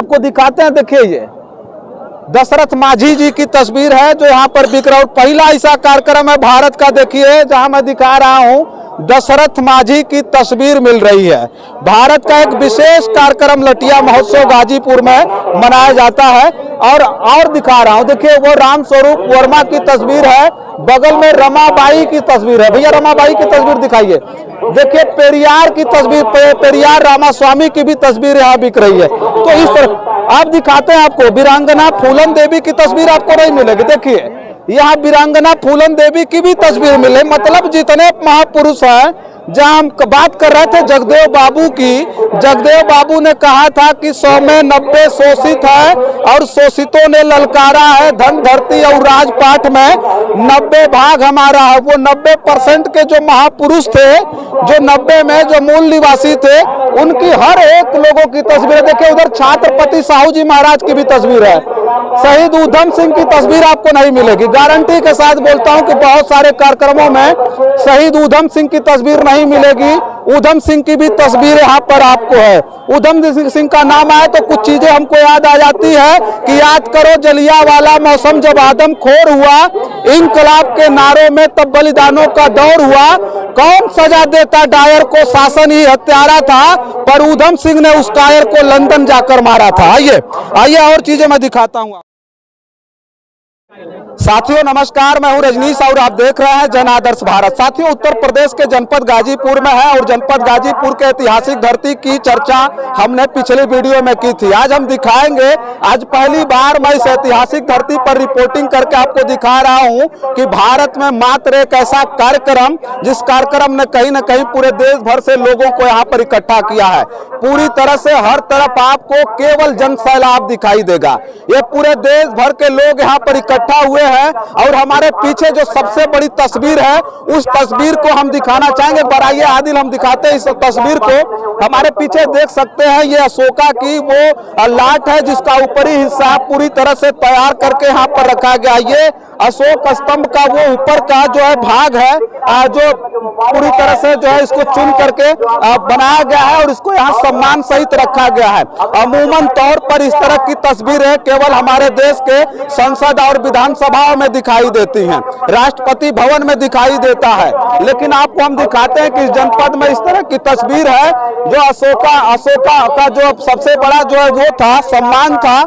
आपको दिखाते हैं। देखिए ये दशरथ माझी जी की तस्वीर है जो यहाँ पर बिक रहा है। पहला ऐसा कार्यक्रम है भारत का, देखिए जहाँ मैं दिखा रहा हूँ दशरथ माझी की तस्वीर मिल रही है। भारत का एक विशेष कार्यक्रम लटिया महोत्सव गाजीपुर में मनाया जाता है। और दिखा रहा हूँ, देखिए वो राम स्वरूप वर्मा की तस्वीर है, बगल में रमाबाई की तस्वीर है। भैया रमाबाई की तस्वीर दिखाइए। देखिए पेरियार की तस्वीर, पेरियार रामास्वामी की भी तस्वीर यहाँ बिक रही है। तो इस तरह आप दिखाते हैं, आपको वीरांगना फूलन देवी की तस्वीर आपको नहीं मिलेगी। देखिए यहाँ वीरांगना फूलन देवी की भी तस्वीर मिले। मतलब जितने महापुरुष हैं, जहाँ हम बात कर रहे थे जगदेव बाबू की, जगदेव बाबू ने कहा था कि 100 में 90 शोषित है और शोषितों ने ललकारा है, धन धरती और राजपाट में 90 भाग हमारा है। वो 90% के जो महापुरुष थे, जो 90 में जो मूल निवासी थे, उनकी हर एक लोगों की तस्वीर। देखिए उधर छत्रपति साहू जी महाराज की भी तस्वीर है। शहीद उधम सिंह की तस्वीर आपको नहीं मिलेगी। गारंटी के साथ बोलता हूं कि बहुत सारे कार्यक्रमों में शहीद उधम सिंह की तस्वीर नहीं मिलेगी। उधम सिंह की भी तस्वीर यहाँ पर आपको है। उधम सिंह का नाम आए तो कुछ चीजें हमको याद आ जाती है कि याद करो जलियांवाला मौसम जब आदमखोर हुआ, इंकलाब के नारों में तब बलिदानों का दौर हुआ। कौन सजा देता डायर को, शासन ही हत्यारा था, पर उधम सिंह ने उस डायर को लंदन जाकर मारा था। आइए आइए और चीजें मैं दिखाता हूँ। साथियों नमस्कार, मैं हूं रजनीश और आप देख रहे हैं जन आदर्श भारत। साथियों उत्तर प्रदेश के जनपद गाजीपुर में है और जनपद गाजीपुर के ऐतिहासिक धरती की चर्चा हमने पिछले वीडियो में की थी। आज हम दिखाएंगे, आज पहली बार मैं इस ऐतिहासिक धरती पर रिपोर्टिंग करके आपको दिखा रहा हूं कि भारत में मात्र एक ऐसा कार्यक्रम, जिस कार्यक्रम ने कहीं न कहीं पूरे देश भर से लोगों को यहाँ पर इकट्ठा किया है। पूरी तरह से हर तरफ आपको केवल जन सैलाब दिखाई देगा। ये पूरे देश भर के लोग यहाँ पर इकट्ठा हुए हैं और हमारे पीछे जो सबसे बड़ी तस्वीर है, उस तस्वीर को हम दिखाना चाहेंगे। बराइए आदिल, हम दिखाते हैं इस तस्वीर को। हमारे पीछे देख सकते हैं ये अशोका की वो लाट है, जिसका ऊपरी हिस्सा पूरी तरह से तैयार करके यहाँ पर रखा गया। ये अशोक स्तंभ का वो ऊपर का जो है भाग है, जो पूरी तरह से जो है इसको चुन करके बनाया गया है और इसको यहाँ सम्मान सहित रखा गया है। अमूमन तौर पर इस तरह की तस्वीरें केवल हमारे देश के संसद और विधानसभाओं में दिखाई देती हैं, राष्ट्रपति भवन में दिखाई देता है। लेकिन आपको हम दिखाते हैं कि इस जनपद में इस तरह की तस्वीर है जो अशोका का जो सबसे बड़ा जो है वो था, सम्मान था,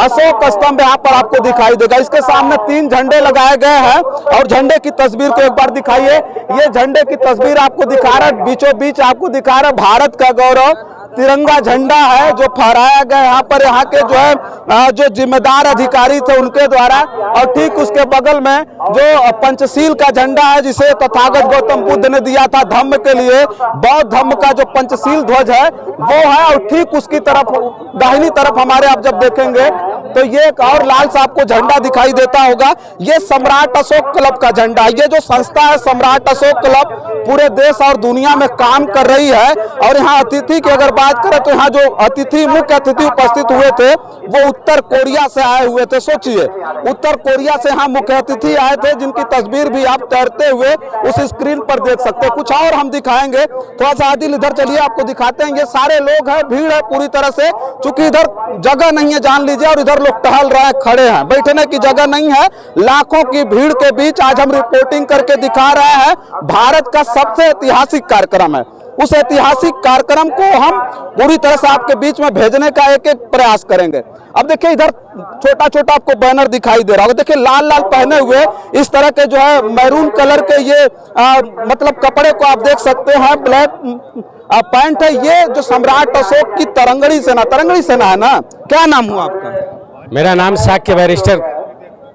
अशोक स्तंभ यहाँ पर आपको दिखाई देगा। इसके सामने 3 झंडे लगाए गए हैं और झंडे की तस्वीर को एक बार दिखाइए। ये झंडे की तस्वीर आपको दिखा रहा है, बीचों बीच आपको दिखा रहा है भारत का गौरव तिरंगा झंडा है जो फहराया गया यहाँ पर, यहाँ के जो है जो जिम्मेदार अधिकारी थे उनके द्वारा। और ठीक उसके बगल में जो पंचशील का झंडा है, जिसे तथागत गौतम बुद्ध ने दिया था धम्म के लिए, बौद्ध धम्म का जो पंचशील ध्वज है वो है। और ठीक उसकी तरफ दाहिनी तरफ हमारे आप जब देखेंगे तो ये एक और लाल सा आपको झंडा दिखाई देता होगा। ये सम्राट अशोक क्लब का झंडा है। ये जो संस्था है सम्राट अशोक क्लब पूरे देश और दुनिया में काम कर रही है। और यहाँ अतिथि की अगर बात करें तो यहाँ जो अतिथि, मुख्य अतिथि उपस्थित हुए थे वो उत्तर कोरिया से आए हुए थे। सोचिए उत्तर कोरिया से यहाँ मुख्य अतिथि आए थे, जिनकी तस्वीर भी आप तैरते हुए उस स्क्रीन पर देख सकते हैं। कुछ और हम दिखाएंगे, थोड़ा सा आदिल इधर चलिए, आपको दिखाते हैं। ये सारे लोग हैं, भीड़ है पूरी तरह से, चूंकि इधर जगह नहीं है जान लीजिए, और इधर लोग टहल रहे हैं, खड़े हैं, बैठने की जगह नहीं है। लाखों की भीड़ के बीच आज हम रिपोर्टिंग करके दिखा रहे हैं। भारत का सबसे ऐतिहासिक कार्यक्रम है, उस ऐतिहासिक कार्यक्रम को हम पूरी तरह से आपके बीच में भेजने का एक एक प्रयास करेंगे। अब देखिए इधर छोटा छोटा आपको बैनर दिखाई दे रहा होगा। देखिए लाल लाल पहने हुए इस तरह के जो है मैरून कलर के ये मतलब कपड़े को आप देख सकते हैं, ब्लैक पैंट है। ये जो सम्राट अशोक की तरंगड़ी सेना है ना। क्या नाम हुआ आपका? मेरा नाम साक्य बैरिस्टर।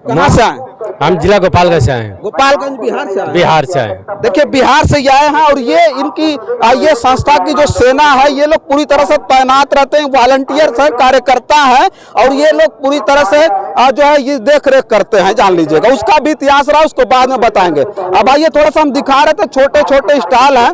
कहाँ से आए? हम जिला गोपालगंज से आए हैं। गोपालगंज बिहार से आए? बिहार से आए। देखिए बिहार से आए हैं और ये इनकी ये संस्था की जो सेना है, ये लोग पूरी तरह से तैनात रहते हैं, वॉलंटियर्स है, कार्यकर्ता है। और ये लोग पूरी तरह से जो है ये देख रेख करते हैं, जान लीजिएगा। उसका भी इतिहास रहा, उसको बाद में बताएंगे। अब आइए थोड़ा सा हम दिखा रहे थे, छोटे छोटे स्टॉल हैं,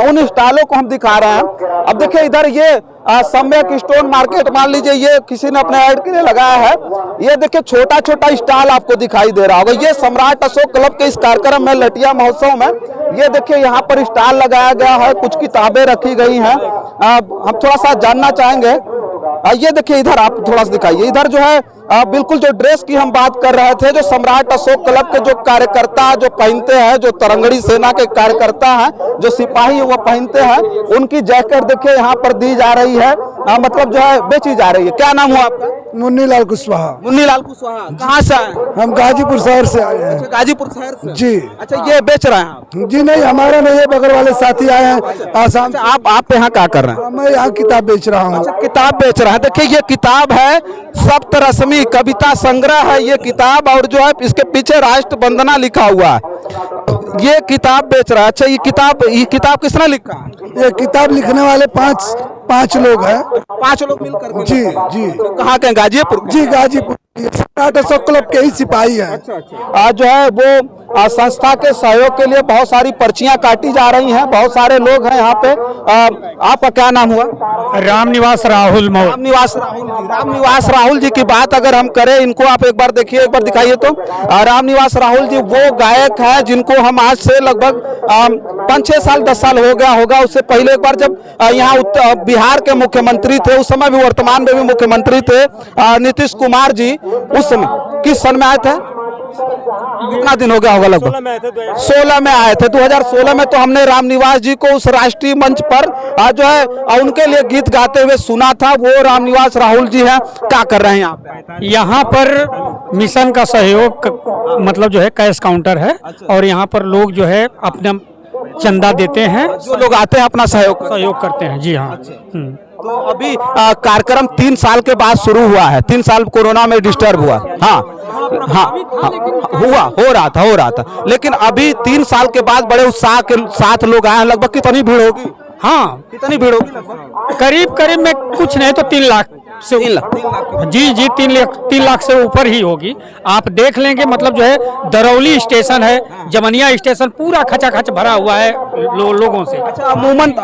उन स्टॉलों को हम दिखा रहे हैं। अब देखिए इधर ये सम्यक स्टोन मार्केट मान लीजिए, ये किसी ने अपने ऐड के लिए लगाया है। ये देखिए छोटा छोटा स्टॉल आपको दिखाई दे रहा होगा। ये सम्राट अशोक क्लब के इस कार्यक्रम में, लटिया महोत्सव में, ये देखिए यहाँ पर स्टॉल लगाया गया है, कुछ किताबें रखी गई हैं। हम थोड़ा सा जानना चाहेंगे ये देखिए इधर आप थोड़ा सा दिखाइए, इधर जो है बिल्कुल जो ड्रेस की हम बात कर रहे थे, जो सम्राट अशोक क्लब के जो कार्यकर्ता जो पहनते हैं, जो तरंगड़ी सेना के कार्यकर्ता हैं, जो सिपाही वो पहनते हैं, उनकी जैकेट देखिए यहाँ पर दी जा रही है, मतलब जो है बेची जा रही है। क्या नाम हुआ आपका? मुन्नीलाल कुशवाहा। मुन्नीलाल कुशवाहा, कहाँ से आए? हम गाजीपुर शहर से आए हैं। गाजीपुर शहर से? जी। अच्छा, ये बेच रहे हैं आप? जी नहीं, हमारा नहीं है, बगल वाले साथी आए हैं आसाम से। आप यहाँ क्या कर रहे हैं? मैं यहाँ किताब बेच रहा हूँ। अच्छा, किताब बेच रहा है। देखिए ये किताब है, सप्त रश्मि कविता संग्रह है ये किताब, और जो है इसके पीछे राष्ट्र वंदना लिखा हुआ है। ये किताब बेच रहा है। अच्छा, ये किताब किसने लिखा? ये किताब लिखने वाले पांच लोग हैं। 5 लोग मिलकर? जी जी। कहाँ के? गाजीपुर? जी गाजीपुर। सम्राट अशोक क्लब के ही सिपाही हैं। आज जो है वो संस्था के सहयोग के लिए बहुत सारी पर्चियां काटी जा रही हैं, बहुत सारे लोग हैं यहाँ पे। आपका क्या नाम हुआ? रामनिवास राहुल मौर्य। रामनिवास राहुल जी। रामनिवास राहुल जी की बात अगर हम करें, इनको आप एक बार देखिए, एक बार दिखाइए तो। रामनिवास राहुल जी वो गायक है जिनको हम आज से लगभग 5-6 साल 10 साल हो गया होगा। उससे पहले एक बार जब यहाँ बिहार के मुख्यमंत्री थे, उस समय भी, वर्तमान में भी मुख्यमंत्री थे नीतीश कुमार जी, उस समय किस सन में आए थे? कितना दिन हो गया होगा? लगभग 16 में आए थे। 2016 में तो हमने रामनिवास जी को उस राष्ट्रीय मंच पर जो है उनके लिए गीत गाते हुए सुना था। वो रामनिवास राहुल जी हैं। क्या कर रहे हैं यहाँ पे? यहाँ पर मिशन का सहयोग मतलब जो है कैश काउंटर है, और यहाँ पर लोग जो है अपना चंदा देते हैं, जो लोग आते हैं अपना सहयोग करते हैं। जी हाँ। तो अभी कार्यक्रम 3 साल के बाद शुरू हुआ है। 3 साल कोरोना में डिस्टर्ब हुआ। हाँ, हो रहा था, लेकिन अभी 3 साल के बाद बड़े उत्साह के साथ लोग आए हैं। लगभग कितनी भीड़ होगी? हाँ, कितनी भीड़ होगी? लगभग करीब में कुछ नहीं तो 3 लाख से 3 लाख। जी 3 लाख से ऊपर ही होगी। आप देख लेंगे, मतलब जो है दरौली स्टेशन है, जमनिया स्टेशन पूरा खचाखच भरा हुआ है लोगों से। अच्छा,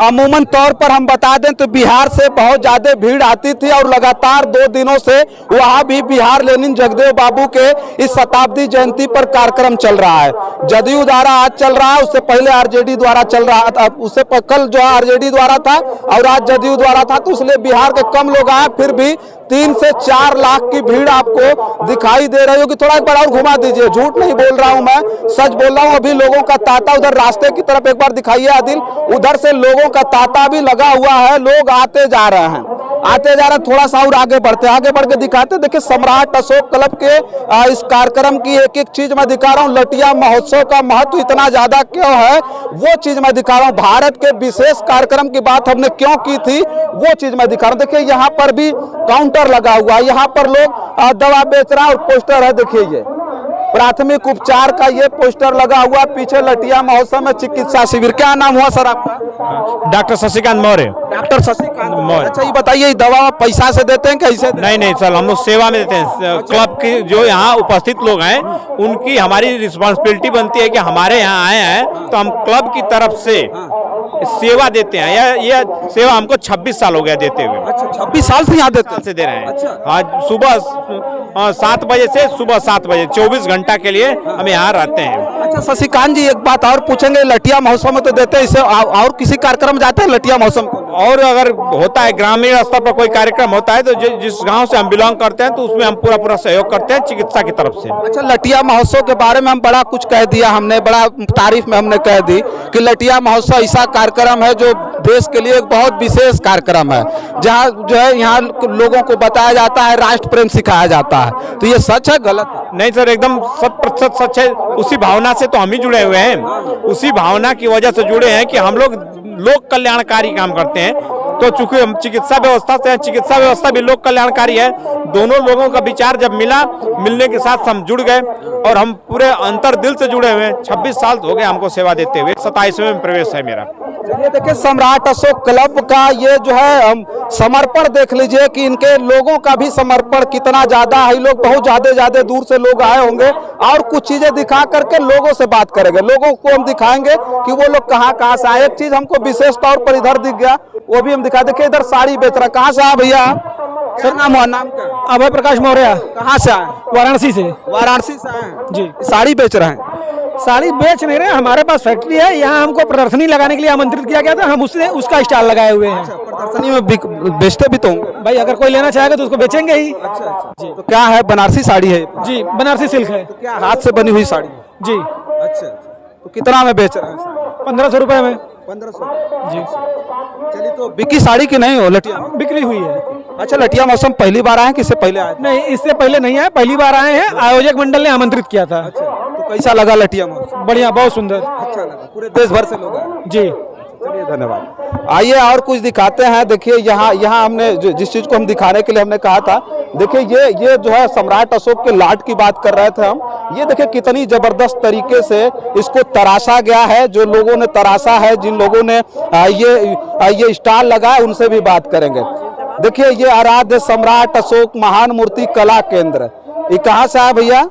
अमूमन तौर पर हम बता दें तो बिहार से बहुत ज्यादा भीड़ आती थी, और लगातार 2 दिनों से वहाँ भी बिहार लेनिन जगदेव बाबू के इस शताब्दी जयंती पर कार्यक्रम चल रहा है। जदयू द्वारा आज चल रहा है, उससे पहले आरजेडी द्वारा चल रहा था, उससे कल जो है आरजेडी द्वारा था और आज जदयू द्वारा था, तो इसलिए बिहार के कम लोग आए। फिर भी 3 से 4 लाख की भीड़ आपको दिखाई दे रही होगी। थोड़ा एक बार और घुमा दीजिए, झूठ नहीं बोल रहा हूं मैं, सच बोल रहा हूं। अभी लोगों का तांता उधर रास्ते की तरफ एक बार दिखाइए आदिल, उधर से लोगों का तांता भी लगा हुआ है, लोग आते जा रहे हैं। थोड़ा सा और आगे बढ़ के दिखाते। देखिए सम्राट अशोक क्लब के इस कार्यक्रम की एक एक चीज मैं दिखा रहा हूँ। लटिया महोत्सव का महत्व इतना ज्यादा क्यों है, वो चीज मैं दिखा रहा हूँ। भारत के विशेष कार्यक्रम की बात हमने क्यों की थी, वो चीज मैं दिखा रहा हूँ। देखिए यहाँ पर भी काउंटर लगा हुआ है, यहाँ पर लोग दवा बेच रहा है, और पोस्टर है, देखिए ये प्राथमिक उपचार का ये पोस्टर लगा हुआ। पीछे लटिया महोत्सव में चिकित्सा शिविर। क्या नाम हुआ सर आपका? डॉक्टर शशिकांत मौर्य। डॉक्टर शशिकांत मौर्य। अच्छा, ये बताइए, दवा पैसा से देते हैं कैसे? नहीं सर, हम लोग सेवा में देते हैं। क्लब की जो यहाँ उपस्थित लोग हैं, उनकी हमारी रिस्पॉन्सिबिलिटी बनती है कि हमारे यहाँ आए हैं तो हम क्लब की तरफ से सेवा देते हैं। यह सेवा हमको 26 साल हो गया देते हुए। अच्छा, 26 साल से यहाँ देते दे रहे हैं। आज सुबह 7 बजे से सुबह 7 बजे 24 घंटा के लिए हम यहाँ रहते हैं। अच्छा शशिकांत जी, एक बात और पूछेंगे, लटिया महोत्सव में तो देते हैं, इसे और किसी कार्यक्रम जाते हैं लटिया महोत्सव में? और अगर होता है ग्रामीण स्तर पर कोई कार्यक्रम होता है तो जिस गांव से हम बिलोंग करते हैं तो उसमें हम पूरा सहयोग करते हैं चिकित्सा की तरफ से। अच्छा, लटिया महोत्सव के बारे में हम बड़ा कुछ कह दिया, हमने बड़ा तारीफ में हमने कह दी कि लटिया महोत्सव ऐसा कार्यक्रम है जो देश के लिए एक बहुत विशेष कार्यक्रम है, जहाँ जो है यहाँ लोगों को बताया जाता है, राष्ट्र प्रेम सिखाया जाता है। तो ये सच है गलत? नहीं सर, एकदम 100% सच है। उसी भावना से तो हम ही जुड़े हुए हैं, उसी भावना की वजह से जुड़े हैं कि हम लोग कल्याणकारी काम करते हैं। तो चूंकि हम चिकित्सा व्यवस्था से हैं, चिकित्सा व्यवस्था भी लोक कल्याणकारी है। दोनों लोगों का विचार जब मिलने के साथ हम जुड़ गए और हम पूरे अंतर दिल से जुड़े हुए हैं। 26 साल हो गए हमको सेवा देते हुए, 27वें में प्रवेश है मेरा। ये देखिए सम्राट अशोक क्लब का ये जो है समर्पण देख लीजिए कि इनके लोगों का भी समर्पण कितना ज्यादा है। लोग बहुत ज्यादा दूर से लोग आए होंगे और कुछ चीजें दिखा करके लोगों से बात करेंगे, लोगों को हम दिखाएंगे कि वो लोग कहाँ से आए। एक चीज हमको विशेष तौर पर इधर दिख गया, वो भी हम दिखा। देखिए इधर साड़ी बेच रहा, कहाँ से आए भैया? सर नाम क्या? अभय प्रकाश मौर्य। कहाँ से आए? वाराणसी से। वाराणसी से आए जी। साड़ी बेच रहे हैं, साड़ी बेच नहीं रहे, हमारे पास फैक्ट्री है, यहाँ हमको प्रदर्शनी लगाने के लिए आमंत्रित किया गया था, हम उसका स्टॉल लगाए हुए हैं। प्रदर्शनी में बेचते भी तो होंगे। भाई अगर कोई लेना चाहेगा तो उसको बेचेंगे ही। जी, तो क्या है, बनारसी साड़ी है? जी, बनारसी सिल्क है। तो क्या हाथ से बनी हुई साड़ी? जी। अच्छा, तो कितना में बेच रहे हैं? 1500 रुपए में। 1500 जी। चलिए, तो बिकी साड़ी की नहीं हो लटिया बिक्री हुई है। अच्छा, लटिया मौसम पहली बार आए कि इससे पहले आए? नहीं, इससे पहले नहीं आए, पहली बार आए हैं। आयोजक मंडल ने आमंत्रित किया था। तो कैसा लगा लटिया मौसम? बढ़िया, बहुत सुंदर। अच्छा लगा, पूरे देश भर से लोग आए? जी। चलिए, धन्यवाद। आइए और कुछ दिखाते हैं। देखिए यहाँ हमने जिस चीज को हम दिखाने के लिए हमने कहा था, देखिए ये जो है सम्राट अशोक के लाट की बात कर रहे थे हम। ये देखिए कितनी जबरदस्त तरीके से इसको तराशा गया है। जो लोगों ने तराशा है, जिन लोगों ने ये स्टॉल लगाया, उनसे भी बात करेंगे। देखिए ये आराध्य सम्राट अशोक महान मूर्ति कला केंद्र, ये कहाँ से आया भैया?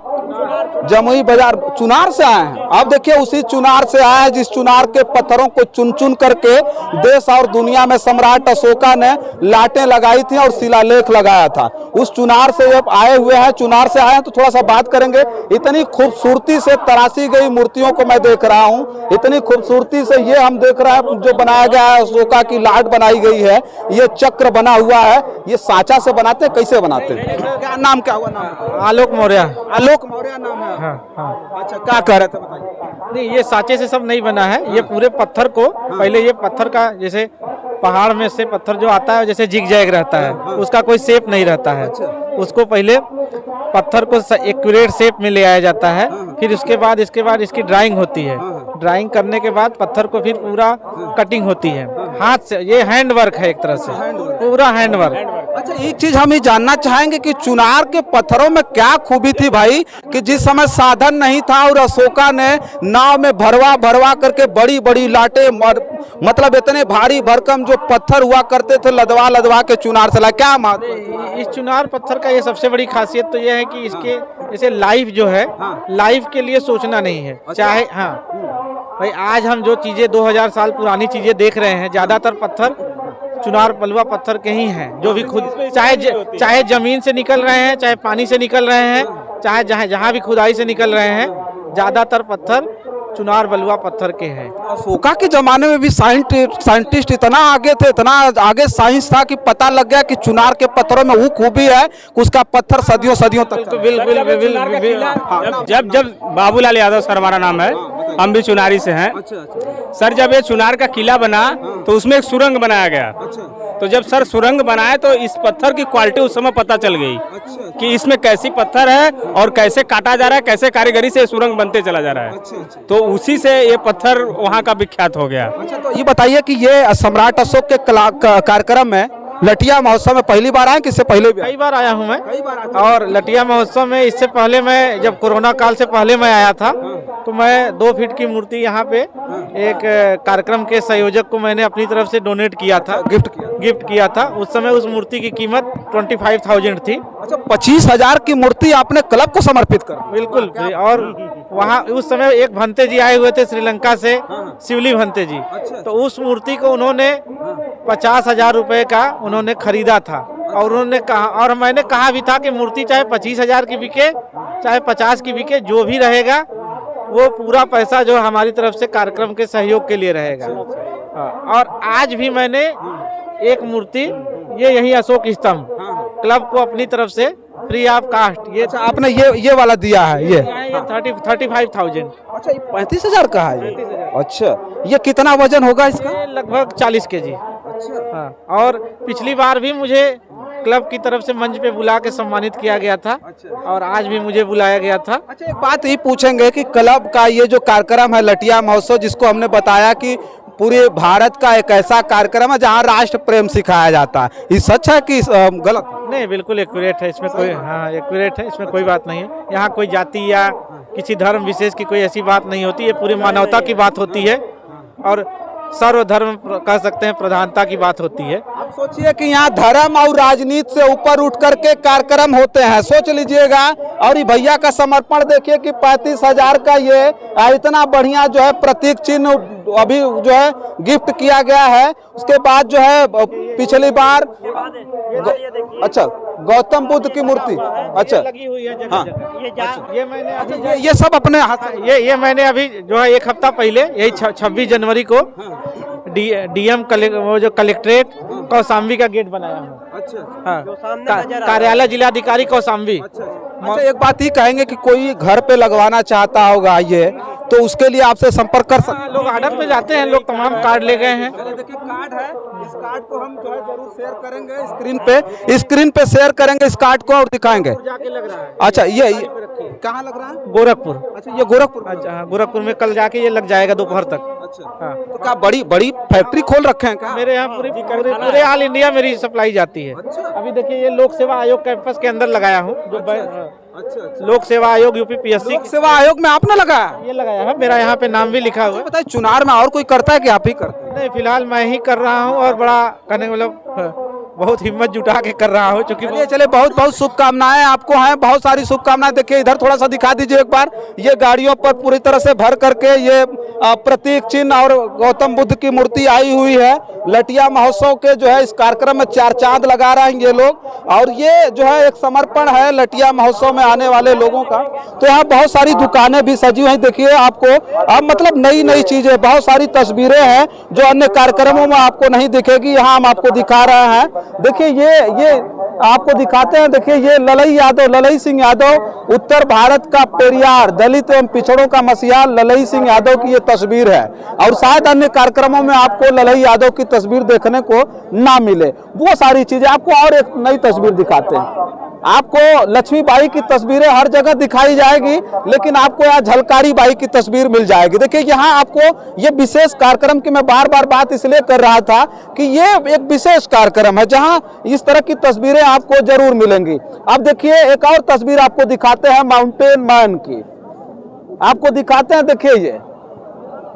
जमुई बाजार, चुनार से आए हैं। अब देखिए उसी चुनार से आए हैं जिस चुनार के पत्थरों को चुन चुन करके देश और दुनिया में सम्राट अशोका ने लाटें लगाई थी और शिलालेख लगाया था। उस चुनार से जब आए हुए हैं, चुनार से आए हैं, तो थोड़ा सा बात करेंगे। इतनी खूबसूरती से तराशी गई मूर्तियों को मैं देख रहा हूँ, इतनी खूबसूरती से ये हम देख रहे हैं जो बनाया गया है, अशोका की लाट बनाई गई है, ये चक्र बना हुआ है। ये सांचा से बनाते हैं, कैसे बनाते हैं? क्या नाम, क्या हुआ नाम? आलोक मौर्य। आलोक मौर्य नाम है? हाँ। अच्छा, क्या कह रहे थे बताइए। नहीं, ये सांचे से सब नहीं बना है। ये पूरे पत्थर को पहले, ये पत्थर का जैसे पहाड़ में से पत्थर जो आता है जैसे जिग जैग रहता है, उसका कोई शेप नहीं रहता है। उसको पहले पत्थर को एक्यूरेट शेप में ले आया जाता है, फिर इसके बाद इसकी ड्राइंग होती है। ड्राइंग करने के बाद पत्थर को फिर पूरा कटिंग होती है हाथ से। ये हैंड वर्क है, एक तरह से पूरा हैंड वर्क। अच्छा, एक चीज हम ये जानना चाहेंगे कि चुनार के पत्थरों में क्या खूबी थी भाई, कि जिस समय साधन नहीं था और अशोका ने नाव में भरवा करके बड़ी बड़ी लाटें, मतलब इतने भारी भरकम जो पत्थर हुआ करते थे, लदवा के चुनार से ला। क्या महत्व? इस चुनार पत्थर का ये सबसे बड़ी खासियत तो ये है कि इसके जैसे लाइफ जो है, लाइफ के लिए सोचना नहीं है। चाहे भाई आज हम जो चीजें 2000 साल पुरानी चीजें देख रहे हैं, ज्यादातर पत्थर चुनार बलुआ पत्थर के ही हैं, जो भी खुद चाहे जमीन से निकल रहे हैं, चाहे पानी से निकल रहे हैं, चाहे जहाँ भी खुदाई से निकल रहे हैं, ज्यादातर पत्थर चुनार बलुआ पत्थर के हैं। अशोका के जमाने में भी साइंटिस्ट इतना आगे थे, इतना आगे साइंस था कि पता लग गया कि चुनार के पत्थरों में वो खूबी है कि उसका पत्थर सदियों तक। बिल्कुल। जब बाबूलाल यादव सर हमारा नाम है, हम भी चुनारी से हैं। सर जब ये चुनार का किला बना तो उसमें एक सुरंग बनाया गया। तो जब सर सुरंग बनाए तो इस पत्थर की क्वालिटी उस समय पता चल गई कि इसमें कैसी पत्थर है और कैसे काटा जा रहा है, कैसे कारीगरी से सुरंग बनते चला जा रहा है। तो उसी से ये पत्थर वहाँ का विख्यात हो गया। अच्छा, तो ये बताइए कि ये सम्राट अशोक के कार्यक्रम में लटिया महोत्सव में पहली बार आए कि इससे पहले भी? कई बार आया हूँ मैं। और लटिया महोत्सव में इससे पहले मैं, जब कोरोना काल से पहले मैं आया था, तो मैं 2 फीट की मूर्ति यहाँ पे एक कार्यक्रम के संयोजक को मैंने अपनी तरफ से डोनेट किया था, गिफ्ट किया था। उस समय उस मूर्ति की कीमत 25,000 थी। अच्छा, 25,000 की मूर्ति आपने क्लब को समर्पित कर? बिल्कुल। और वहाँ उस समय एक भंते जी आए हुए थे श्रीलंका से, शिवली भंते जी। तो उस मूर्ति को उन्होंने 50,000 रुपए का उन्होंने खरीदा था। और उन्होंने कहा, और मैंने कहा भी था कि मूर्ति चाहे 25,000 की बिके, चाहे 50 की बिके, जो भी रहेगा वो पूरा पैसा जो हमारी तरफ से कार्यक्रम के सहयोग के लिए रहेगा। और आज भी मैंने एक मूर्ति, ये यही अशोक स्तंभ, क्लब को अपनी तरफ से फ्री ऑफ कास्ट, ये आपने ये वाला दिया है? ये 35,000। अच्छा, ये 35,000 का है ये? अच्छा, ये कितना वजन होगा इसका? लगभग 40 kg। हाँ। और पिछली बार भी मुझे क्लब की तरफ से मंच पे बुला के सम्मानित किया गया था, और आज भी मुझे बुलाया गया था। अच्छा, एक बात ये पूछेंगे कि क्लब का ये जो कार्यक्रम है लटिया महोत्सव, जिसको हमने बताया कि पूरे भारत का एक ऐसा कार्यक्रम है जहाँ राष्ट्र प्रेम सिखाया जाता है, ये सच है कि गलत? नहीं, बिल्कुल एक्यूरेट है इसमें, कोई एक्यूरेट है इसमें, कोई बात नहीं है। यहाँ कोई जाति या किसी धर्म विशेष की कोई ऐसी बात नहीं होती है, पूरी मानवता की बात होती है और सर्वधर्म कह सकते हैं प्रधानता की बात होती है। आप सोचिए कि यहाँ धर्म और राजनीति से ऊपर उठ करके कार्यक्रम होते हैं, सोच लीजिएगा। और ये भैया का समर्पण देखिए कि 35,000 का ये इतना बढ़िया जो है प्रतीक चिन्ह अभी जो है गिफ्ट किया गया है। उसके बाद जो है पिछली बार अच्छा गौतम बुद्ध की मूर्ति, अच्छा। लगी हुई है जगह हाँ। जगह। ये मैंने अभी ये सब अपने हाथ से ये मैंने अभी जो है 1 हफ्ता पहले यही 26 जनवरी को डीएम वो जो कलेक्ट्रेट कौशाम्बी का गेट बनाया हूँ। हाँ, कार्यालय जिलाधिकारी कौशाम्बी। अच्छा, एक बात ही कहेंगे कि कोई घर पे लगवाना चाहता होगा ये, तो उसके लिए आपसे संपर्क कर सकते हैं। लोग ऑर्डर पे जाते हैं, लोग तमाम कार्ड ले गए हैं। देखिए कार्ड है, इस कार्ड को हम जो है जरूर शेयर करेंगे स्क्रीन पे शेयर करेंगे इस कार्ड को और दिखाएंगे। जाके लग रहा है। अच्छा, ये कहाँ लग रहा है? गोरखपुर। अच्छा, ये गोरखपुर। अच्छा, हाँ, गोरखपुर में कल जाके ये लग जाएगा दोपहर तक। अच्छा, हाँ। तो क्या बड़ी बड़ी फैक्ट्री खोल रखे हैं क्या? मेरे यहाँ पूरे ऑल इंडिया मेरी सप्लाई जाती है। अभी देखिए ये लोक सेवा आयोग कैंपस के अंदर लगाया हूँ जो लोक सेवा आयोग यूपी PSC लोक सेवा आयोग में आपने लगाया? ये लगाया है, मेरा यहाँ पे नाम भी लिखा हुआ है। बताइए, चुनार में और कोई करता है कि आप ही करते हैं? नहीं, फिलहाल मैं ही कर रहा हूँ और बड़ा करने मतलब बहुत हिम्मत जुटा के कर रहा हूँ, क्योंकि चले बहुत बहुत शुभकामनाएं आपको हैं, बहुत सारी शुभकामनाएं। देखिए इधर थोड़ा सा दिखा दीजिए एक बार, ये गाड़ियों पर पूरी तरह से भर करके ये प्रतीक चिन्ह और गौतम बुद्ध की मूर्ति आई हुई है। लटिया महोत्सव के जो है इस कार्यक्रम में 4 चांद लगा रहे हैं ये लोग, और ये जो है एक समर्पण है लटिया महोत्सव में आने वाले लोगों का। तो यहाँ बहुत सारी दुकानें भी सजी हुई देखिए आपको, अब मतलब नई नई चीजें, बहुत सारी तस्वीरें हैं जो अन्य कार्यक्रमों में आपको नहीं दिखेगी, यहाँ हम आपको दिखा रहे हैं। देखिए ये आपको दिखाते हैं। देखिए ये ललई सिंह यादव, उत्तर भारत का पेरियार, दलित एवं पिछड़ों का मसीहा ललई सिंह यादव की ये तस्वीर है, और शायद अन्य कार्यक्रमों में आपको ललई यादव की तस्वीर देखने को ना मिले। वो सारी चीजें आपको, और एक नई तस्वीर दिखाते हैं आपको। लक्ष्मीबाई की तस्वीरें हर जगह दिखाई जाएगी, लेकिन आपको यहाँ झलकारी बाई की तस्वीर मिल जाएगी। देखिए यहाँ आपको ये विशेष कार्यक्रम की मैं बार बार बात इसलिए कर रहा था कि ये एक विशेष कार्यक्रम है जहाँ इस तरह की तस्वीरें आपको जरूर मिलेंगी। अब देखिए एक और तस्वीर आपको दिखाते हैं माउंटेन मैन की, आपको दिखाते हैं। देखिए ये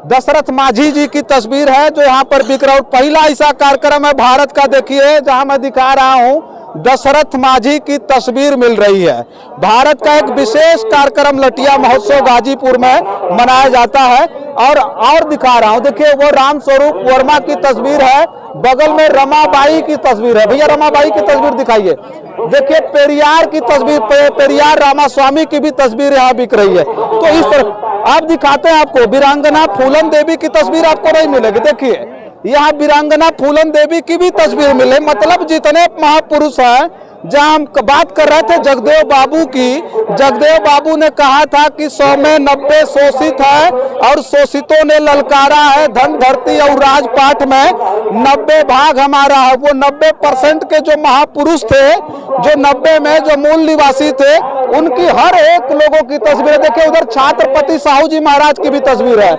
दशरथ माझी जी की तस्वीर है जो यहाँ पर बिक रहा है। पहला ऐसा कार्यक्रम है भारत का, देखिए जहाँ मैं दिखा रहा हूँ दशरथ माझी की तस्वीर मिल रही है। भारत का एक विशेष कार्यक्रम लटिया महोत्सव गाजीपुर में मनाया जाता है। और दिखा रहा हूँ, देखिए वो राम स्वरूप वर्मा की तस्वीर है, बगल में रमाबाई की तस्वीर है। भैया रमाबाई की तस्वीर दिखाइए। देखिए पेरियार की तस्वीर, पेरियार रामास्वामी की भी तस्वीर यहाँ बिक रही है। तो इस तरह आप दिखाते हैं, आपको वीरांगना फूलन देवी की तस्वीर आपको नहीं मिलेगी। देखिए यहाँ वीरांगना फूलन देवी की भी तस्वीर मिले, मतलब जितने महापुरुष हैं। जहाँ हम बात कर रहे थे जगदेव बाबू की, जगदेव बाबू ने कहा था कि 100 में 90 शोषित है और शोषितों ने ललकारा है, धन धरती और राजपाट में 90 भाग हमारा है। वो 90% के जो महापुरुष थे, जो 90 में जो मूल निवासी थे, उनकी हर एक लोगों की तस्वीर देखिए। उधर छत्रपति साहू जी महाराज की भी तस्वीर है,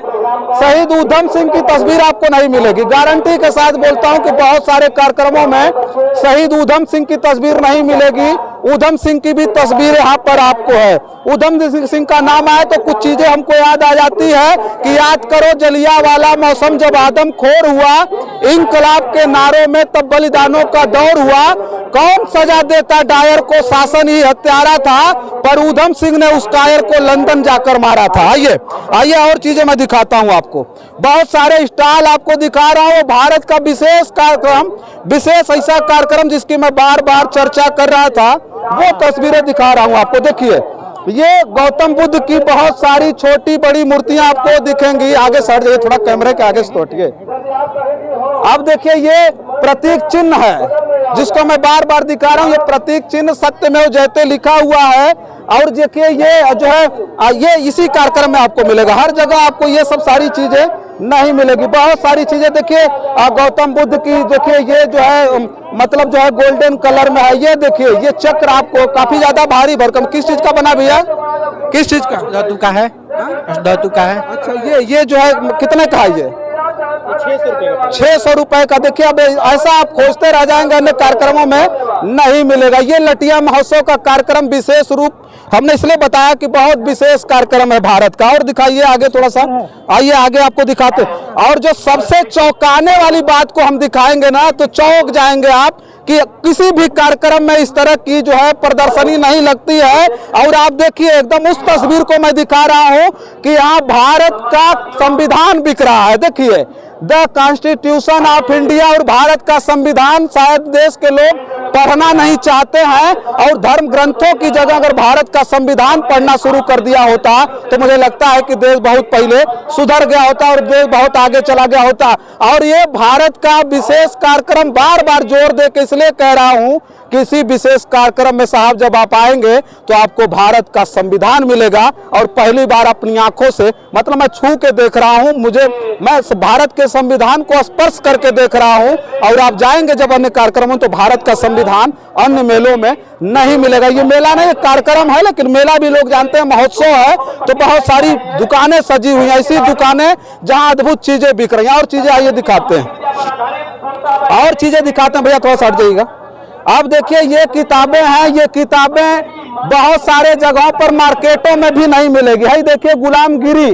शहीद उधम सिंह की तस्वीर आपको नहीं मिलेगी। गारंटी के साथ बोलता हूं कि बहुत सारे कार्यक्रमों में शहीद उधम सिंह की तस्वीर नहीं मिलेगी। उधम सिंह की भी तस्वीर यहाँ पर आपको है। उधम सिंह का नाम आए तो कुछ चीजें हमको याद आ जाती है कि याद करो जलियांवाला मौसम जब आदमखोर हुआ, इंकलाब के नारों में तब बलिदानों का दौर हुआ। कौन सजा देता डायर को, शासन ही हत्यारा था, पर उधम सिंह ने उस डायर को लंदन जाकर मारा था। आइए और चीजें मैं दिखाता हूं आपको। बहुत सारे स्टॉल आपको दिखा रहा हूं। भारत का विशेष कार्यक्रम, विशेष ऐसा कार्यक्रम जिसकी मैं बार बार चर्चा कर रहा था, वो तस्वीरें दिखा रहा हूं आपको। देखिए ये गौतम बुद्ध की बहुत सारी छोटी बड़ी मूर्तियां आपको दिखेंगी। आगे सर जाइए, थोड़ा कैमरे के आगे से हटिए। अब देखिए ये प्रतीक चिन्ह है जिसको मैं बार बार दिखा रहा हूँ। ये प्रतीक चिन्ह सत्यमेव जयते लिखा हुआ है, और देखिए ये जो है ये इसी कार्यक्रम में आपको मिलेगा। हर जगह आपको ये सब सारी चीजें नहीं मिलेगी। बहुत सारी चीजें देखिए गौतम बुद्ध की, देखिए ये जो है मतलब जो है गोल्डन कलर में है। ये देखिए ये चक्र आपको काफी ज्यादा भारी भरकम, किस चीज का बना भैया, किस चीज का? धातु का है, धातु का है। अच्छा ये जो है कितने का है? ये 600 रुपए का। देखिए अब ऐसा आप खोजते रह जाएंगे, अन्य कार्यक्रमों में नहीं मिलेगा। ये लटिया महोत्सव का कार्यक्रम विशेष रूप हमने इसलिए बताया कि बहुत विशेष कार्यक्रम है भारत का। और दिखाइए आगे थोड़ा सा, आइए आगे आपको दिखाते। और जो सबसे चौंकाने वाली बात को हम दिखाएंगे ना तो चौंक जाएंगे आप कि किसी भी कार्यक्रम में इस तरह की जो है प्रदर्शनी नहीं लगती है। और आप देखिए एकदम उस तस्वीर को मैं दिखा रहा हूं कि यहाँ भारत का संविधान बिक रहा है। देखिए द कॉन्स्टिट्यूशन ऑफ इंडिया, और भारत का संविधान शायद देश के लोग पढ़ना नहीं चाहते हैं और धर्म ग्रंथों की जगह अगर भारत का संविधान पढ़ना शुरू कर दिया होता तो मुझे लगता है कि देश बहुत पहले सुधर गया होता और देश बहुत आगे चला गया होता। और ये भारत का विशेष कार्यक्रम बार बार जोर दे के इसलिए कह रहा हूं, किसी विशेष कार्यक्रम में साहब जब आप आएंगे तो आपको भारत का संविधान मिलेगा और पहली बार अपनी आंखों से, मतलब मैं छू के देख रहा हूं, मैं भारत के संविधान को स्पर्श करके देख रहा हूं। और आप जाएंगे जब अन्य कार्यक्रमों तो भारत का संविधान अन्य मेलों में नहीं मिलेगा। ये मेला नहीं, कार्यक्रम है, लेकिन मेला भी लोग जानते हैं, महोत्सव है। तो बहुत सारी दुकानें सजी हुई हैं, ऐसी दुकानें जहां अद्भुत चीजें बिक रही हैं। और चीजें आइए दिखाते हैं, और चीजें दिखाते हैं। भैया थोड़ा सा हट जाइएगा। अब देखिए ये किताबें हैं, ये किताबें बहुत सारे जगहों पर मार्केटों में भी नहीं मिलेगी। है देखिए गुलामगिरी,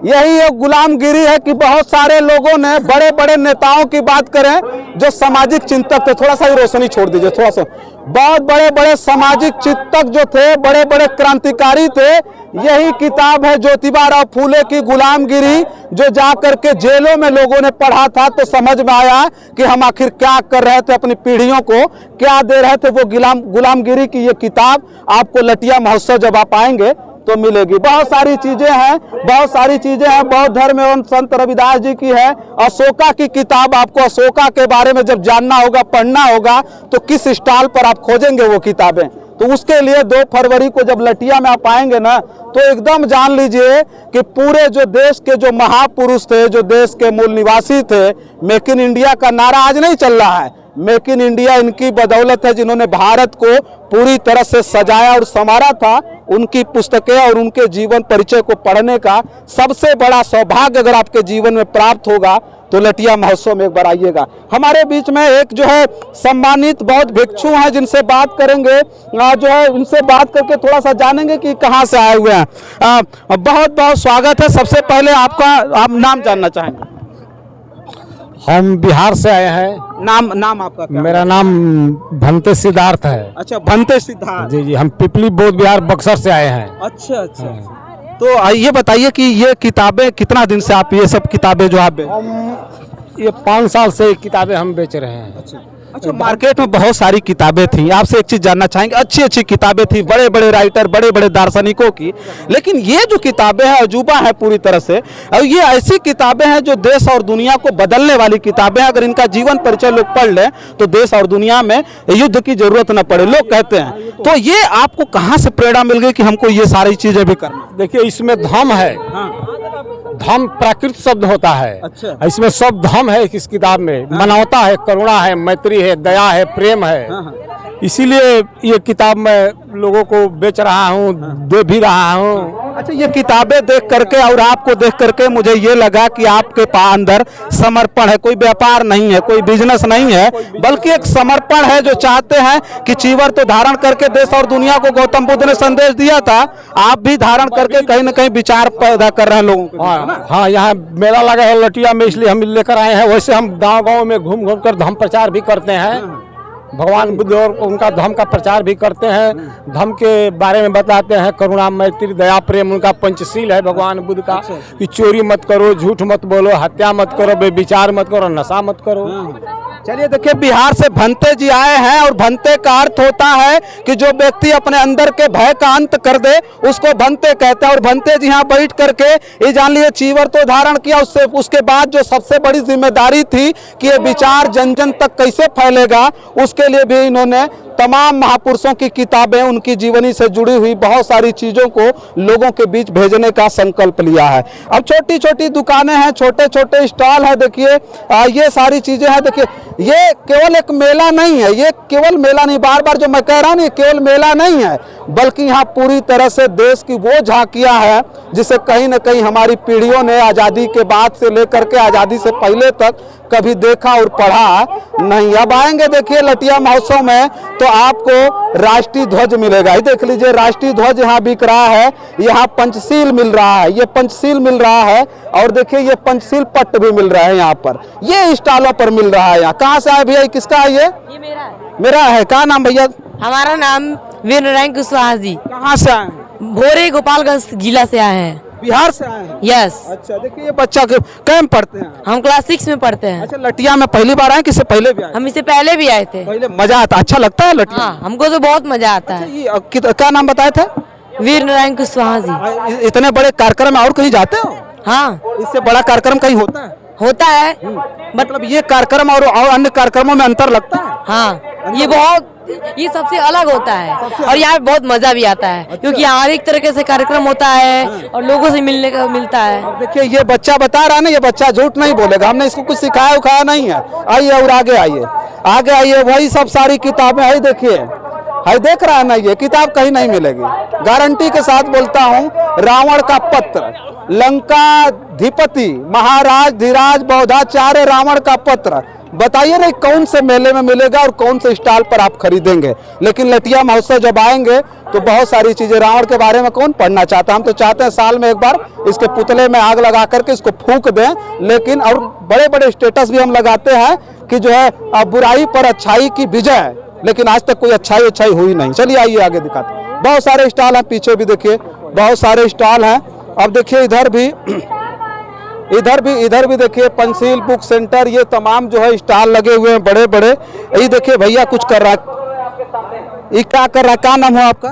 यही एक गुलामगिरी है कि बहुत सारे लोगों ने, बड़े बड़े नेताओं की बात करें जो सामाजिक चिंतक थे, थोड़ा सा ही रोशनी छोड़ दीजिए, थोड़ा सा, बहुत बड़े बड़े सामाजिक चिंतक जो थे, बड़े बड़े क्रांतिकारी थे, यही किताब है ज्योतिबा राव फूले की गुलामगिरी, जो जाकर के जेलों में लोगों ने पढ़ा था तो समझ में आया कि हम आखिर क्या कर रहे थे, अपनी पीढ़ियों को क्या दे रहे थे। वो गुलामगिरी की ये किताब आपको लटिया महोत्सव जब आप आएंगे तो मिलेगी। बहुत सारी चीजें हैं, बहुत सारी चीजें हैं। बौद्ध धर्म एवं संत रविदास जी की है। अशोका की किताब, आपको अशोका के बारे में जब जानना होगा, पढ़ना होगा तो किस स्टॉल पर आप खोजेंगे वो किताबें, तो उसके लिए 2 फरवरी को जब लटिया में आप आएंगे ना तो एकदम जान लीजिए कि पूरे जो देश के जो महापुरुष थे, जो देश के मूल निवासी थे, मेक इन इंडिया का नारा आज नहीं चल रहा है, मेक इन इंडिया इनकी बदौलत है, जिन्होंने भारत को पूरी तरह से सजाया और संवारा था। उनकी पुस्तकें और उनके जीवन परिचय को पढ़ने का सबसे बड़ा सौभाग्य अगर आपके जीवन में प्राप्त होगा तो लटिया महोत्सव में एक बार आइएगा। हमारे बीच में एक जो है सम्मानित बहुत भिक्षु हैं, जिनसे बात करेंगे, जो है उनसे बात करके थोड़ा सा जानेंगे कि कहाँ से आए हुए हैं। बहुत बहुत स्वागत है। सबसे पहले आपका आप नाम जानना चाहेंगे? हम बिहार से आए हैं। नाम आपका क्या? मेरा नाम भंते सिद्धार्थ है। अच्छा, भंते सिद्धार्थ जी जी, हम पिपली बौद्ध बिहार बक्सर से आए हैं। अच्छा अच्छा। तो ये बताइए कि ये किताबें कितना दिन से आप ये सब किताबें जो आप ये 5 साल से किताबें हम बेच रहे हैं। अच्छा, मार्केट में बहुत सारी किताबें थी, आपसे एक चीज जानना चाहेंगे, अच्छी अच्छी किताबें थी, बड़े बड़े राइटर, बड़े बड़े दार्शनिकों की, लेकिन ये जो किताबें हैं अजूबा है पूरी तरह से। और ये ऐसी किताबें हैं जो देश और दुनिया को बदलने वाली किताबें हैं। अगर इनका जीवन परिचय लोग पढ़ लें तो देश और दुनिया में युद्ध की जरूरत न पड़े, लोग कहते हैं। तो ये आपको कहाँ से प्रेरणा मिल गई कि हमको ये सारी चीजें भी करना? देखिए इसमें धम है। धम प्राकृत शब्द होता है। अच्छा। इसमें सब धम है इस किताब में। मानवता है, करुणा है, मैत्री है, दया है, प्रेम है। इसीलिए ये किताब मैं लोगों को बेच रहा हूँ, दे भी रहा हूँ। अच्छा, ये किताबें देख करके और आपको देख करके मुझे ये लगा कि आपके अंदर समर्पण है, कोई व्यापार नहीं है, कोई बिजनेस नहीं है, बल्कि एक समर्पण है जो चाहते हैं कि चीवर तो धारण करके देश और दुनिया को गौतम बुद्ध ने संदेश दिया था, आप भी धारण करके कहीं न कहीं विचार पैदा कर रहे हैं लोगों को। हाँ, यहाँ मेला लगा है लटिया में, इसलिए हम लेकर आए हैं। वैसे हम गांव-गांव में घूम घूम कर धम्म प्रचार भी करते हैं। भगवान बुद्ध और उनका धम्म का प्रचार भी करते हैं, धम्म के बारे में बताते हैं। करुणा, मैत्री, दया, प्रेम उनका पंचशील है भगवान बुद्ध का, कि चोरी मत करो, झूठ मत बोलो, हत्या मत करो, बेविचार मत करो, नशा मत करो। चलिए देखिए, बिहार से भंते जी आए हैं और भंते का अर्थ होता है कि जो व्यक्ति अपने अंदर के भय का अंत कर दे उसको भंते कहते हैं। और भंते जी यहाँ बैठ करके ये जान लिए चीवर तो धारण किया, उसके बाद जो सबसे बड़ी जिम्मेदारी थी कि ये विचार जन जन तक कैसे फैलेगा, उसके लिए भी इन्होंने तमाम महापुरुषों की किताबें, उनकी जीवनी से जुड़ी हुई बहुत सारी चीज़ों को लोगों के बीच भेजने का संकल्प लिया है। अब छोटी छोटी दुकानें हैं, छोटे छोटे स्टॉल है, देखिए ये सारी चीज़ें हैं। देखिए ये केवल एक मेला नहीं है, ये केवल मेला नहीं, बार बार जो मैं कह रहा हूँ ये केवल मेला नहीं है, बल्कि यहाँ पूरी तरह से देश की वो झांकियाँ हैं जिसे कहीं न कहीं हमारी पीढ़ियों ने आज़ादी के बाद से लेकर के आज़ादी से पहले तक कभी देखा और पढ़ा नहीं। अब आएंगे देखिए लटिया महोत्सव में तो आपको राष्ट्रीय ध्वज मिलेगा। ये देख लीजिए, राष्ट्रीय ध्वज यहाँ बिक रहा है, यहाँ पंचशील मिल रहा है, ये पंचशील मिल रहा है, और देखिए ये पंचशील पट्ट भी मिल रहा है यहाँ पर, ये स्टॉलों पर मिल रहा है। यहाँ कहाँ से आए भैया, किसका है ये मेरा है। मेरा है। क्या नाम भैया? हमारा नाम वीर नारायण कुशवाहा जी। कहाँ से आए? भोरे गोपालगंज जिला से आए हैं। बिहार से आए हैं? यस, अच्छा, देखिए ये बच्चा कैंप पढ़ते हैं। हम क्लास 6 में पढ़ते हैं। अच्छा, लटिया में पहली बार आए कि इससे पहले भी आए? हम इससे पहले भी आए थे। पहले मजा आता, अच्छा लगता है लटिया? हाँ, हमको तो बहुत मजा आता है। ये क्या नाम बताए थे? वीर नारायण कुशवाहा जी। इतने बड़े कार्यक्रम में और कहीं जाते हो? हाँ, इससे बड़ा कार्यक्रम कहीं होता है? होता है। मतलब ये कार्यक्रम और अन्य कार्यक्रमों में अंतर लगता है? हाँ, ये सबसे अलग होता है और यहाँ बहुत मजा भी आता है क्योंकि यहाँ हर एक तरीके से कार्यक्रम होता है और लोगों से मिलने का मिलता है। देखिए ये बच्चा बता रहा है ना, ये बच्चा झूठ नहीं बोलेगा, हमने इसको कुछ सिखाया उखाया नहीं है। आइए और आगे आइए, आगे आइए, वही सब सारी किताबें है, देखिए है, देख रहा है ना, ये किताब कहीं नहीं मिलेगी, गारंटी के साथ बोलता हूँ। रावण का पत्र, लंकाधिपति महाराज धीराज बौद्धाचार्य रावण का पत्र, बताइए ना कौन से मेले में मिलेगा और कौन से स्टॉल पर आप खरीदेंगे। लेकिन लटिया महोत्सव जब आएंगे तो बहुत सारी चीजें, रावण के बारे में कौन पढ़ना चाहता है? हम तो चाहते हैं साल में एक बार इसके पुतले में आग लगा करके इसको फूंक दें। लेकिन और बड़े बड़े स्टेटस भी हम लगाते हैं कि जो है बुराई पर अच्छाई की विजय, लेकिन आज तक कोई अच्छाई हुई नहीं। चलिए आइए आगे दिखाते हैं। बहुत सारे स्टॉल हैं, पीछे भी देखिए बहुत सारे स्टॉल हैं। अब देखिए इधर भी देखिए पंचशील बुक सेंटर, ये तमाम जो है स्टॉल लगे हुए हैं बड़े बड़े। ये देखिए भैया कुछ कर रहा है, ये क्या कर रहा है? क्या नाम है आपका?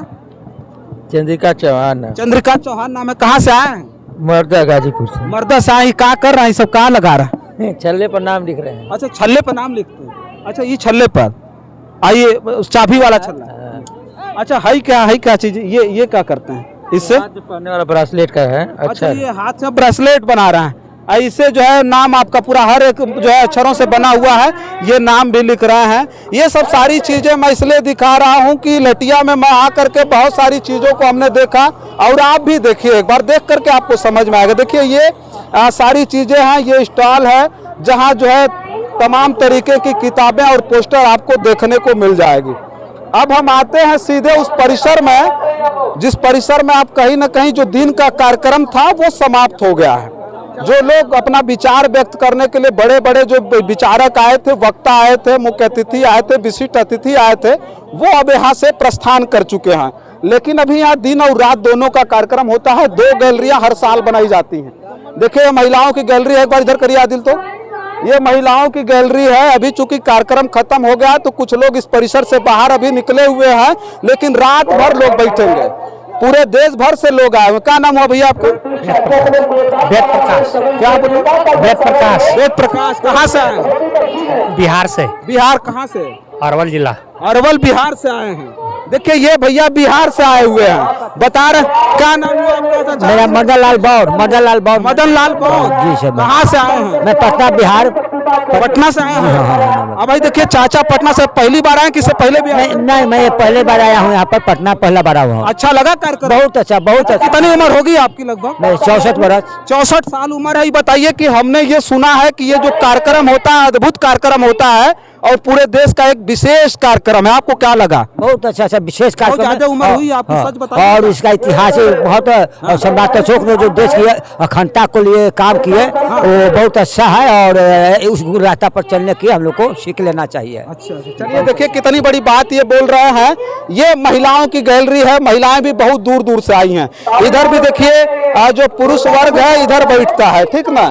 चंद्रिका चौहान। चंद्रिका चौहान नाम है। कहाँ से आए हैं? मर्दा गाजीपुर से। मर्दा से आए। क्या कर रहा है? सब कहाँ लगा रहा है? छल्ले पर नाम लिख रहे हैं। अच्छा, छल्ले पर नाम लिखते हैं। अच्छा, ये छल्ले पर, आइए चाबी वाला छल्ला। अच्छा, है क्या चीज? ये क्या करते हैं इससे? पहनने वाला ब्रेसलेट का है। अच्छा, ये हाथ से ब्रेसलेट बना रहा है। इससे जो है नाम आपका पूरा हर एक जो है अक्षरों से बना हुआ है, ये नाम भी लिख रहे हैं। ये सब सारी चीजें मैं इसलिए दिखा रहा हूँ कि लटिया में मैं आकर के बहुत सारी चीजों को हमने देखा, और आप भी देखिए, एक बार देख करके आपको समझ में आएगा। देखिए ये सारी चीजें हैं, ये स्टॉल है जहाँ जो है तमाम तरीके की किताबें और पोस्टर आपको देखने को मिल जाएगी। अब हम आते हैं सीधे उस परिसर में, जिस परिसर में आप कहीं ना कहीं जो दिन का कार्यक्रम था वो समाप्त हो गया है। जो लोग अपना विचार व्यक्त करने के लिए बड़े बड़े जो विचारक आए थे, वक्ता आए थे, मुख्य अतिथि आए थे, विशिष्ट अतिथि आए थे, वो अब यहाँ से प्रस्थान कर चुके हैं। लेकिन अभी यहाँ दिन और रात दोनों का कार्यक्रम होता है। 2 गैलरियाँ हर साल बनाई जाती हैं। देखिए महिलाओं की गैलरी है, एक बार इधर करिए आदिल। तो ये महिलाओं की गैलरी है। अभी चूंकि कार्यक्रम खत्म हो गया तो कुछ लोग इस परिसर से बाहर अभी निकले हुए हैं, लेकिन रात भर लोग बैठेंगे। पूरे देश भर से लोग आए हुए। क्या नाम हुआ भैया आपका? वेद प्रकाश। क्या बोले? वेद प्रकाश। वेद प्रकाश। कहाँ से आए हैं? बिहार से। बिहार कहाँ से? अरवल जिला। अरवल बिहार से आए हैं। देखिए ये भैया बिहार से आए हुए हैं, बता रहे क्या नाम हुआ आपका? मेरा मदन लाल बौर। मदन लाल बौर। मदन लाल बौर जी सर। कहाँ से आए हैं? मैं पटना बिहार। पटना से आए हैं। अब भाई देखिए चाचा पटना से पहली बार आए, किससे पहले भी आए? नहीं, मैं ये पहले बार आया हूँ यहाँ पर, पटना पहला बार आया हूँ। अच्छा लगा कार्यक्रम? बहुत अच्छा, बहुत अच्छा। कितनी उम्र होगी आपकी? लगभग मैं 64 वर्ष। 64 साल उम्र है। बताइए कि हमने ये सुना है कि ये जो कार्यक्रम होता है अद्भुत कार्यक्रम होता है और पूरे देश का एक विशेष कार्यक्रम है। आपको क्या लगा? बहुत अच्छा विशेष कार्यक्रम। ज्यादा उम्र हुई आपकी, सच बताइए। और इसका इतिहास बहुत, और सम्राट अशोक ने जो देश की अखंडता को लिए काम किए वो बहुत अच्छा है, और उस रास्ता पर चलने की हम लोग को सीख लेना चाहिए। अच्छा, चलिए देखिए कितनी बड़ी बात ये बोल रहे हैं। ये महिलाओं की गैलरी है, महिलाएं भी बहुत दूर दूर से आई हैं। इधर भी देखिए जो पुरुष वर्ग है इधर बैठता है, ठीक ना?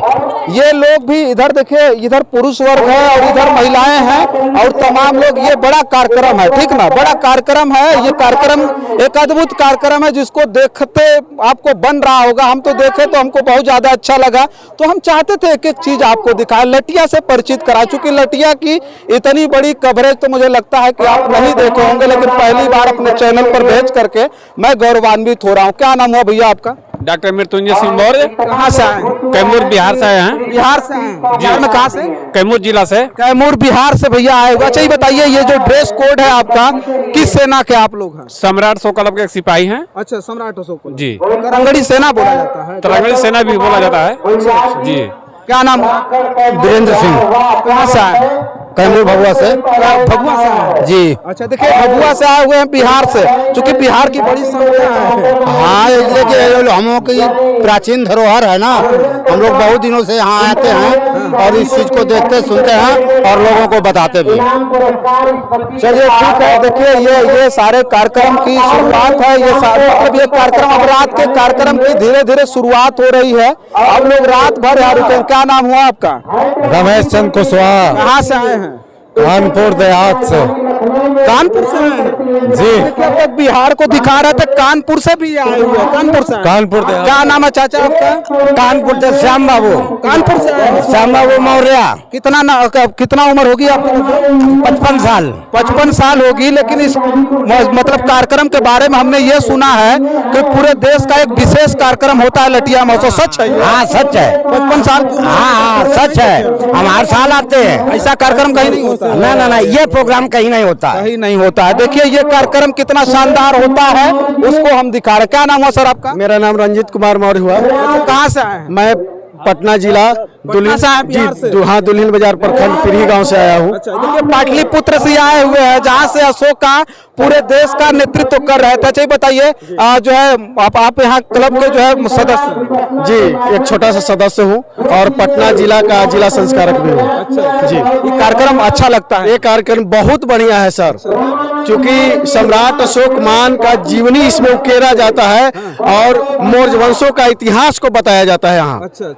ये लोग भी इधर देखिए, इधर पुरुष वर्ग है और इधर महिलाएं हैं और तमाम लोग। ये बड़ा कार्यक्रम है, ठीक ना? बड़ा कार्यक्रम है। ये कार्यक्रम एक अद्भुत कार्यक्रम है जिसको देखते आपको बन रहा होगा। हम तो देखे तो हमको बहुत ज्यादा अच्छा लगा, तो हम चाहते थे एक एक चीज आपको दिखाएं, लटिया से परिचित करा। चूंकि लटिया की इतनी बड़ी कवरेज तो मुझे लगता है कि आप नहीं देखे होंगे, लेकिन पहली बार अपने चैनल पर भेज करके मैं गौरवान्वित हो रहा हूँ। क्या नाम हुआ भैया आपका? डॉक्टर मृत्युंजय सिंह मौर्य। कहाँ से आए? कैमूर बिहार से आए हैं। बिहार से आए? बिहार में कहाँ से? कैमूर जिला से। कैमूर बिहार से भैया आए हुए। अच्छा ये बताइए, ये जो ड्रेस कोड है आपका, किस सेना के आप लोग हैं? सम्राट सोकलव के एक सिपाही हैं। अच्छा, सम्राट अशोक जी। तरंगड़ी सेना बोला जाता है। तरंगड़ी सेना भी बोला जाता है जी। क्या नाम? वीरेंद्र सिंह। कहाँ से आए? कैमूर भगवा से। भगवा से आए जी। अच्छा, देखिए भगवा से आए हुए हैं बिहार से, क्योंकि बिहार की बड़ी संख्या है। हाँ, इसलिए कि हम लोग की प्राचीन धरोहर है ना, हम लोग बहुत दिनों से यहाँ आते हैं और इस चीज को देखते सुनते हैं और लोगों को बताते भी। चलिए ठीक है, देखिए ये सारे कार्यक्रम की शुरुआत है, मतलब ये कार्यक्रम अब रात के कार्यक्रम की धीरे धीरे शुरुआत हो रही है। अब लोग रात भर यहाँ रुके। क्या नाम हुआ आपका? रमेश चंद कुशवाहा, कहाँ से आए हैं? कानपुर देहात से। कानपुर से आए हैं जी। तो बिहार को दिखा रहे थे, कानपुर से भी आए हुए हैं। कानपुर से? कानपुर देहात। क्या नाम है चाचा आपका? कानपुर से श्याम बाबू। कानपुर से आए हैं? श्याम बाबू मौर्य। कितना उम्र होगी आपकी? 55 साल। 55 साल होगी। लेकिन इस मतलब कार्यक्रम के बारे में हमने ये सुना है कि पूरे देश का एक विशेष कार्यक्रम होता है लटिया महोत्सव। सच है? हाँ सच है। 55 साल? हाँ सच है। हम हर साल आते हैं। ऐसा कार्यक्रम कहीं नहीं होता? ना, ये प्रोग्राम कहीं नहीं होता। कहीं नहीं होता है। देखिए ये कार्यक्रम कितना शानदार होता है, उसको हम दिखा रहे। क्या नाम हुआ सर आपका? मेरा नाम रंजीत कुमार मौर्य हुआ। कहाँ से आए हैं? मैं पटना जिला पटना से आए हैं, बिहार से? हाँ, दुल्हिन बाजार प्रखंड पिरही गांव से आया हूँ। अच्छा, देखिए पाटलिपुत्र से आए हुए हैं, जहाँ से अशोक का पूरे देश का नेतृत्व कर रहे थे। अच्छा बताइए, जो है आप यहाँ क्लब के जो है सदस्य? जी, एक छोटा सा सदस्य हूँ और पटना जिला का जिला संस्कारक भी हूँ। अच्छा जी। ये कार्यक्रम अच्छा लगता है? ये कार्यक्रम बहुत बढ़िया है सर, क्योंकि सम्राट अशोक मान का जीवनी इसमें उकेरा जाता है और मौर्य वंशों का इतिहास को बताया जाता है यहाँ। अच्छा।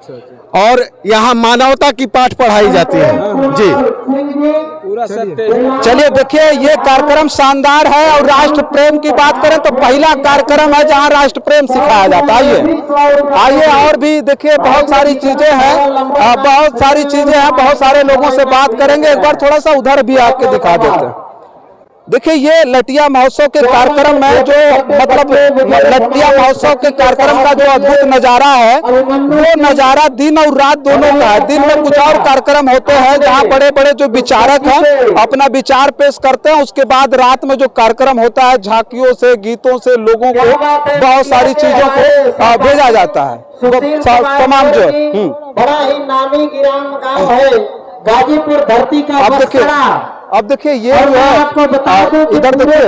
और यहाँ मानवता की पाठ पढ़ाई जाती है। जी पूरा सत्य। चलिए देखिए ये कार्यक्रम शानदार है। और राष्ट्र प्रेम की बात करें तो पहला कार्यक्रम है जहाँ राष्ट्र प्रेम सिखाया जाता है। आइए और भी देखिए बहुत सारी चीजें हैं, बहुत सारे लोगों से बात करेंगे। एक बार थोड़ा सा उधर भी आके दिखा देते हैं। देखिए ये लटिया महोत्सव के कार्यक्रम में जो मतलब लटिया महोत्सव के कार्यक्रम का जो अद्भुत नजारा है, वो नजारा दिन और रात दोनों का है। दिन में कुछ और कार्यक्रम होते हैं जहां बड़े बड़े जो विचारक हैं अपना विचार पेश करते हैं। उसके बाद रात में जो कार्यक्रम होता है झांकियों से, गीतों से लोगों को बहुत सारी चीजों को भेजा जाता है। तमाम जो बड़ा ही नामी गिराम गांव है गाजीपुर धरती का। अब देखिए ये जो है इधर देखिए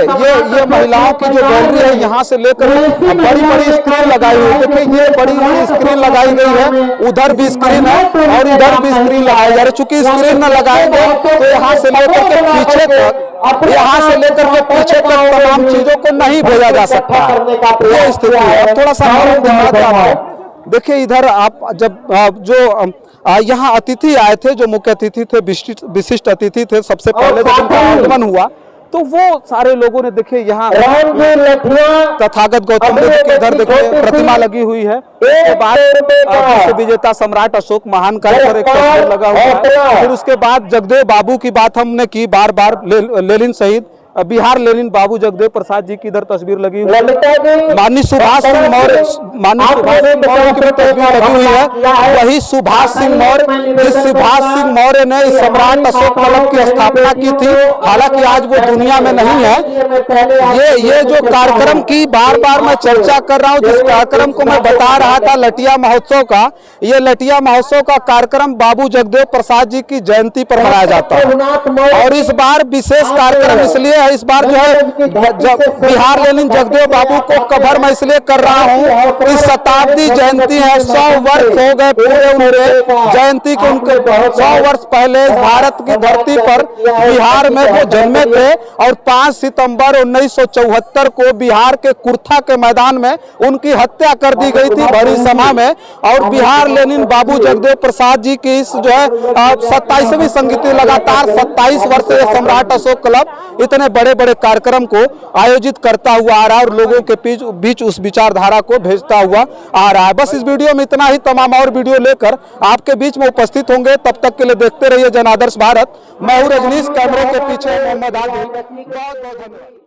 ये महिलाओं की जो गैलरी है, यहाँ से लेकर बड़ी बड़ी स्क्रीन लगाई हुई है। देखिए ये बड़ी बड़ी स्क्रीन लगाई गई है, उधर भी स्क्रीन है और इधर भी स्क्रीन लगाई जा रही है। चूंकि स्क्रीन न लगाएंगे तो यहाँ से लेकर के पीछे तक तमाम चीजों को नहीं भेजा जा सकता। ये स्थिति है। थोड़ा सा देखिए इधर आप जब यहाँ अतिथि आए थे, जो मुख्य अतिथि थे, विशिष्ट अतिथि थे, सबसे पहले जब उनका आगमन हुआ तो वो सारे लोगों ने देखिए यहाँ तथागत गौतम बुद्ध के इधर देखिए प्रतिमा लगी हुई है। उसके बाद विजेता सम्राट अशोक महान का एक तस्वीर लगा हुआ है। फिर उसके बाद जगदेव बाबू की बात हमने की बार बार, लेनिन शहीद बिहार लेनिन बाबू जगदेव प्रसाद जी की इधर तस्वीर लगी हुई है। माननीय सुभाष सिंह मौर्य की भी तस्वीर लगी हुई है। वही सुभाष सिंह मौर्य ने इस सम्राट अशोक क्लब की स्थापना की थी। हालांकि आज वो दुनिया में नहीं है। ये जो कार्यक्रम की बार बार मैं चर्चा कर रहा हूँ, जिस कार्यक्रम को मैं बता रहा था लटिया महोत्सव का, ये लटिया महोत्सव का कार्यक्रम बाबू जगदेव प्रसाद जी की जयंती पर मनाया जाता है। और इस बार विशेष कार्यक्रम इसलिए है, इस बार जो है बिहार लेनिन जगदेव बाबू को कवर मैं इसलिए कर रहा हूँ कि शताब्दी जयंती है। 100 वर्ष हो गए पूरे उनके जयंती के। उनके 100 वर्ष पहले भारत की धरती पर बिहार में वो जन्मे थे और 5 सितंबर 1974 को बिहार के कुर्था के मैदान में उनकी हत्या कर दी गई थी भरी सभा में। और बिहार लेनिन बाबू जगदेव प्रसाद जी की इस जो है 27वीं संगीति लगातार 27 वर्ष से सम्राट अशोक क्लब इतने बड़े बड़े कार्यक्रम को आयोजित करता हुआ आ रहा है और लोगों के बीच उस विचारधारा को भेजता हुआ आ रहा है। बस इस वीडियो में इतना ही। तमाम और वीडियो लेकर आपके बीच में उपस्थित होंगे। तब तक के लिए देखते रहिए जन आदर्श भारत। मैं हूं रजनीश, कैमरे के पीछे मोहम्मद आदिल। बहुत बहुत धन्यवाद।